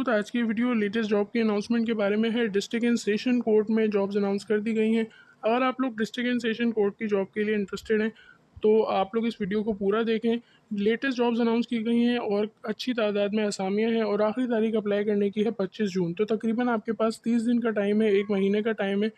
Youth, आज की video latest job की अनाउंसमेंट के बारे में है। डिस्ट्रिक्ट एंड सेशन कोर्ट में जॉब्स अनाउंस कर दी गई हैं। अगर आप लोग डिस्ट्रिक्ट एंड सेशन कोर्ट की जॉब के लिए इंटरेस्टेड हैं तो आप लोग इस वीडियो को पूरा देखें। लेटेस्ट जॉब्स अनाउंस की गई हैं और अच्छी तादाद में असामियाँ हैं और आखिरी तारीख अप्लाई करने की है 25 जून। तो तकरीबन आपके पास 30 दिन का टाइम है, 1 महीने का टाइम है।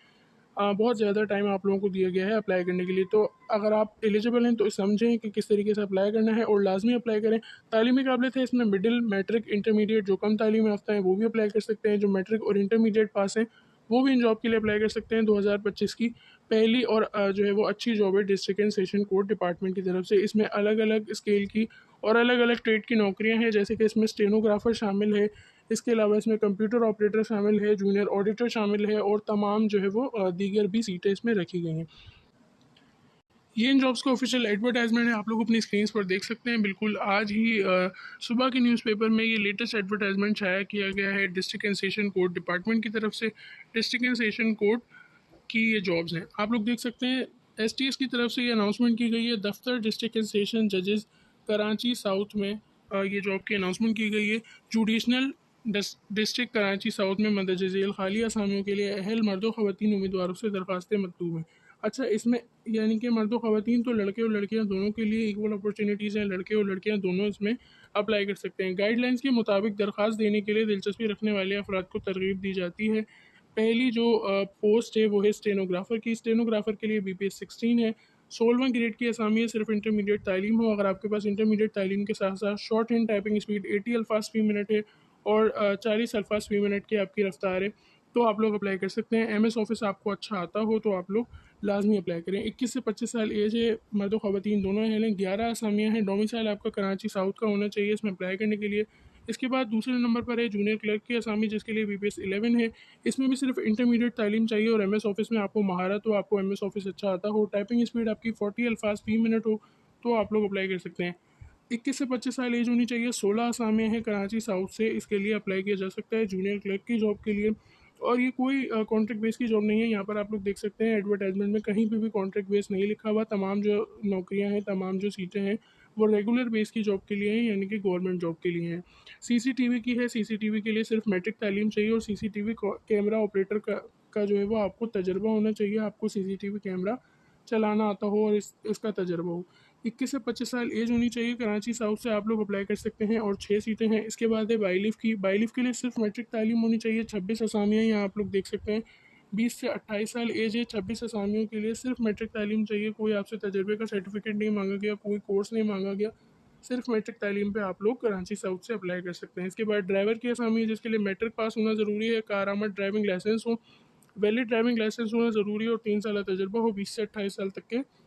बहुत ज़्यादा टाइम आप लोगों को दिया गया है अप्लाई करने के लिए। तो अगर आप एलिजिबल हैं तो समझें कि किस तरीके से अप्लाई करना है और लाजमी अप्लाई करें। तालीमी काबिलियत है इसमें मिडिल, मैट्रिक, इंटरमीडिएट। जो कम तालीम याफ्ता हैं वो भी अप्लाई कर सकते हैं। जो मैट्रिक और इंटरमीडिएट पास हैं वो भी इन जॉब के लिए अप्लाई कर सकते हैं। 2025 की पहली और जो है वो अच्छी जॉब है district and session court department की तरफ से। इसमें अलग अलग स्केल की और अलग अलग ट्रेड की नौकरियां हैं, जैसे कि इसमें स्टेनोग्राफर शामिल है। इसके अलावा इसमें कंप्यूटर ऑपरेटर शामिल है, जूनियर ऑडिटर शामिल है और तमाम जो है वो दीगर भी सीटें इसमें रखी गई हैं। ये इन जॉब्स का ऑफिशियल एडवर्टाइजमेंट है, आप लोग अपनी स्क्रीन पर देख सकते हैं। बिल्कुल आज ही सुबह के न्यूज़पेपर में ये लेटेस्ट एडवर्टाइजमेंट शाया किया गया है district and session court department की तरफ से। डिस्ट्रिक्ट एंड सेशन कोर्ट की ये जॉब्स हैं, आप लोग देख सकते हैं। एसटीएस की तरफ से ये अनाउंसमेंट की गई है। दफ्तर डिस्ट्रिक्ट एंड सेशन जजेस कराची साउथ में ये जॉब की अनाउंसमेंट की गई है। जुडिशनल डिस्ट्रिक्ट कराची साउथ में मदद झेल खाली असामियों के लिए अहल मर्दों ख़वातीन उम्मीदवारों से दरख्वास्तें मतलूब हैं। अच्छा, इसमें यानी कि मर्दों ख़वातीन तो लड़के और लड़कियां दोनों के लिए इक्वल अपॉर्चुनिटीज़ हैं। लड़के और लड़कियां दोनों इसमें अप्लाई कर सकते हैं। गाइडलाइंस के मुताबिक दरख्वास्त देने के लिए दिलचस्पी रखने वाले अफराद को तरगीब दी जाती है। पहली जो पोस्ट है वो है स्टेनोग्राफर की। स्टेनोग्राफर के लिए BPS 16 है। 16वां ग्रेड की असामी है। सिर्फ इंटरमीडिएट तालीम हो। अगर आपके पास इंटरमीडिएट तालीम के साथ साथ शॉर्ट हैंड टाइपिंग स्पीड 80 अल्फाज फी मिनट है और 40 अल्फाज फी मिनट की आपकी रफ्तार है तो आप लोग अप्लाई कर सकते हैं। MS ऑफिस आपको अच्छा आता हो तो आप लोग लाजमी अप्लाई करें। 21 से 25 साल एज है, मर्द ख़वातीन दोनों हैं। 11 असामियाँ हैं। डोमिसाइल आपका कराची साउथ का होना चाहिए इसमें अप्लाई करने के लिए। इसके बाद दूसरे नंबर पर है जूनियर क्लर्क की असामी, जिसके लिए BPS 11 है। इसमें भी सिर्फ इंटरमीडिएट तालीम चाहिए और MS ऑफिस में आपको महारत हो, आपको MS ऑफिस अच्छा आता हो, टाइपिंग स्पीड आपकी 40 अल्फाज फी मिनट हो तो आप लोग अप्लाई कर सकते हैं। 21 से 25 साल एज होनी चाहिए। 16 असामियाँ हैं कराची साउथ से, इसके लिए अप्लाई किया जा सकता है जूनियर क्लर्क की जॉब के लिए। और ये कोई कॉन्ट्रैक्ट बेस की जॉब नहीं है। यहाँ पर आप लोग देख सकते हैं एडवर्टाइजमेंट में कहीं पे भी कॉन्ट्रैक्ट बेस नहीं लिखा हुआ। तमाम जो नौकरियाँ हैं, तमाम जो सीटें हैं वो रेगुलर बेस की जॉब के लिए हैं, यानी कि गवर्नमेंट जॉब के लिए हैं। CCTV की है। CCTV के लिए सिर्फ मैट्रिक तालीम चाहिए और CCTV कैमरा ऑपरेटर का जो है वो आपको तजर्बा होना चाहिए। आपको CCTV कैमरा चलाना आता हो और इसका तजर्बा हो। 21 से 25 साल एज होनी चाहिए। कराची साउथ से आप लोग अप्लाई कर सकते हैं और 6 सीटें हैं। इसके बाद है बाईलिफ की। बाईलिफ के लिए सिर्फ मैट्रिक तालीम होनी चाहिए। 26 असामियाँ यहाँ आप लोग देख सकते हैं। 20 से 28 साल एज है। 26 असामियों के लिए सिर्फ मैट्रिक तालीम चाहिए। कोई आपसे तजर्बे का सर्टिफिकेट नहीं मांगा गया, कोई कोर्स नहीं मांगा गया। सिर्फ मैट्रिक तालीम पे आप लोग कराची साउथ से अप्लाई कर सकते हैं। इसके बाद ड्राइवर की असामी है, जिसके लिए मैट्रिक पास होना ज़रूरी है, कार ड्राइविंग लाइसेंस हो, वैलिड ड्राइविंग लाइसेंस होना ज़रूरी है और 3 साल तजर्बा हो। 20 से 28 साल तक के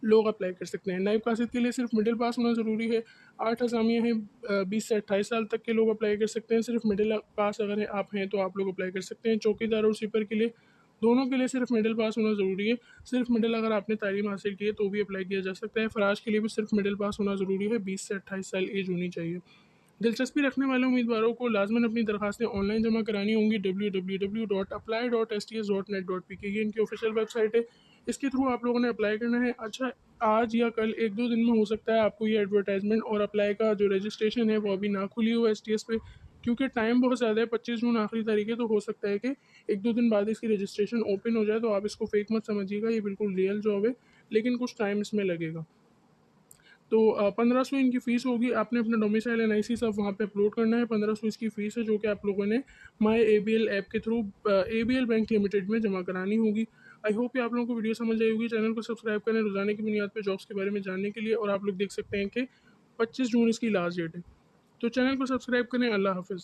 लोग अप्लाई कर सकते हैं। नायब कासिद के लिए सिर्फ मिडिल पास होना ज़रूरी है। 8 असामियाँ हैं। 20 से 28 साल तक के लोग अप्लाई कर सकते हैं। सिर्फ मिडिल पास अगर है आप हैं तो आप लोग अप्लाई कर सकते हैं। चौकीदार और स्वीपर के लिए दोनों के लिए सिर्फ मिडिल पास होना ज़रूरी है। सिर्फ मिडिल अगर आपने तालीम हासिल की है तो भी अप्लाई किया जा सकता है। फराज के लिए भी सिर्फ मिडिल पास होना ज़रूरी है। 20 से 28 साल एज होनी चाहिए। दिलचस्पी रखने वाले उम्मीदवारों को लाजमन अपनी दरखास्तें ऑनलाइन जमा करानी होंगी। www.apply.sts.net.pk ये इनकी ऑफिशियल वेबसाइट है। इसके थ्रू आप लोगों ने अप्लाई करना है। अच्छा, आज या कल 1-2 दिन में हो सकता है आपको ये एडवर्टाइजमेंट और अप्लाई का जो रजिस्ट्रेशन है वो अभी ना खुली हो STS पे, क्योंकि टाइम बहुत ज़्यादा है। 25 जून आखिरी तारीख है, तो हो सकता है कि 1-2 दिन बाद इसकी रजिस्ट्रेशन ओपन हो जाए। तो आप इसको फेक मत समझिएगा, ये बिल्कुल रियल जॉब है, लेकिन कुछ टाइम इसमें लगेगा। तो 1500 इनकी फ़ीस होगी। आपने अपना डोमिसाइल NIC सब वहाँ पे अपलोड करना है। 1500 इसकी फ़ीस है, जो कि आप लोगों ने माई ABL ऐप के थ्रू ABL बैंक लिमिटेड में जमा करानी होगी। आई होप कि आप लोगों को वीडियो समझ आई होगी। चैनल को सब्सक्राइब करें रोज़ाना की बुनियाद पे जॉब्स के बारे में जानने के लिए। और आप लोग देख सकते हैं कि 25 जून इसकी लास्ट डेट है। तो चैनल को सब्सक्राइब करें। अल्लाह हाफ़िज़।